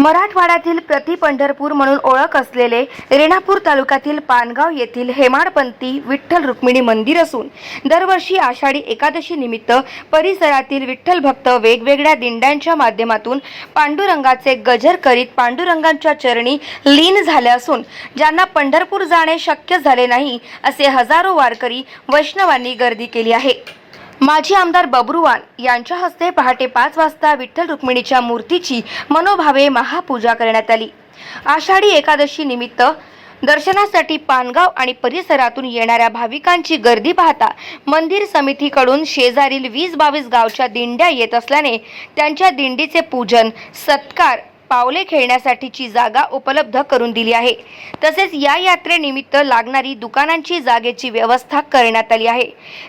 मराठवाड्यातील प्रति पंढरपूर म्हणून ओळख असलेले रेणापूर तालुक्यातील पानगाव येथील हेमाडपंथी विठ्ठल रुक्मिणी मंदिर असून दरवर्षी आषाढी एकादशी निमित्त परिसरातील विठ्ठल भक्त वेगवेगळ्या दिंड्यांच्या माध्यमातून पांडुरंगाचे गजर करीत पांडुरंगाच्या चरणी लीन झाले असून ज्यांना पंढरपूर जाणे शक्य झाले नाही असे हजारो वारकरी वैष्णवांनी गर्दी केली आहे। माजी आमदार बबरूवान यांच्या हस्ते पहाटे 5 वाजता विठ्ठल रुक्मिणीच्या मूर्तीची मनोभावे महापूजा करण्यात आली। आषाढी एकादशी निमित्त दर्शनासाठी पानगाव आणि परिसरातून येणाऱ्या भाविकांची गर्दी पाहता मंदिर समितीकडून शेजारील 20-22 गावच्या दिंड्या येत असल्याने त्यांच्या दिंडीचे पूजन सत्कार पावले खेळण्यासाठीची जागा उपलब्ध करून दिली आहे। तसेच या यात्रेनिमित्त लागणारी दुकानांची जागेची व्यवस्था करण्यात आली आहे।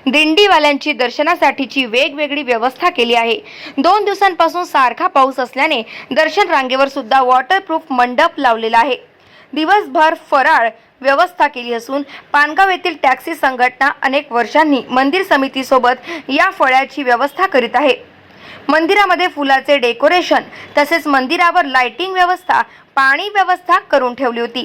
दिंडीवाल्यांची दर्शनासाठीची वेगवेगळी व्यवस्था केली आहे। 2 दिवसांपासून सारखा पाऊस असल्याने दर्शन रांगेवर सुद्धा वॉटरप्रूफ मंडप लावलेला आहे। दिवसभर फराळ व्यवस्था केली असून पानगाव येथील टॅक्सी संघटना अनेक वर्षांनी मंदिर समितीसोबत या फळ्याची व्यवस्था करीत आहे। मंदिरामध्ये फुलाचे डेकोरेशन तसेच मंदिरावर लाइटिंग व्यवस्था पाणी व्यवस्था करून ठेवली होती।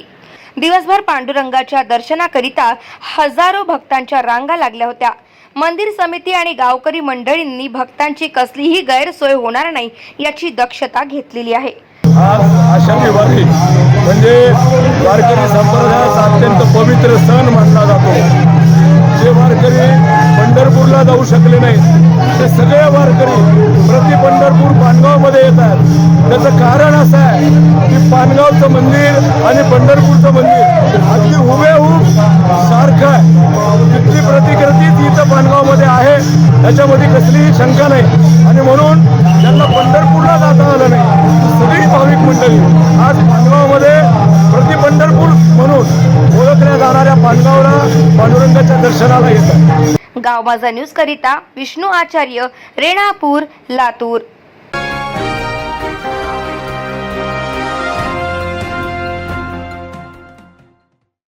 दिवसभर पांडुरंगाच्या दर्शनाकरिता हजारो भक्तांच्या रांगा लागल्या होत्या। मंदिर समिती आणि गावकरी मंडळींनी भक्तांची कसलीही गैरसोय होणार नाही याची दक्षता घेतलेली आहे। आज आषाढी वारी म्हणजे वारकरी संप्रदायाचा अत्यंत पवित्र सण मानला जातो। जे वारकरी पंढरपूरला जाऊ शकले नाही ते सगळे वारकरी प्रति पंढरपूर पानगावमध्ये येतात। त्याचं कारण असं आहे की पानगावचं मंदिर आणि पंढरपूरचं मंदिर अगदी हुबेहूब सारखं आहे। तिथली प्रतिकृती इथं पानगावमध्ये आहे, त्याच्यामध्ये कसलीही शंका नाही आणि म्हणून ज्यांना पंढरपूरला जाता आलं नाही सगळी भाविक मंडळी आज पानगावमध्ये प्रति पंढरपूर म्हणून ओळखल्या जाणाऱ्या पानगावला पांडुरंगाच्या दर्शनाला येतात। गाव माझा न्यूज करिता विष्णू आचार्य, रेणापूर, लातूर।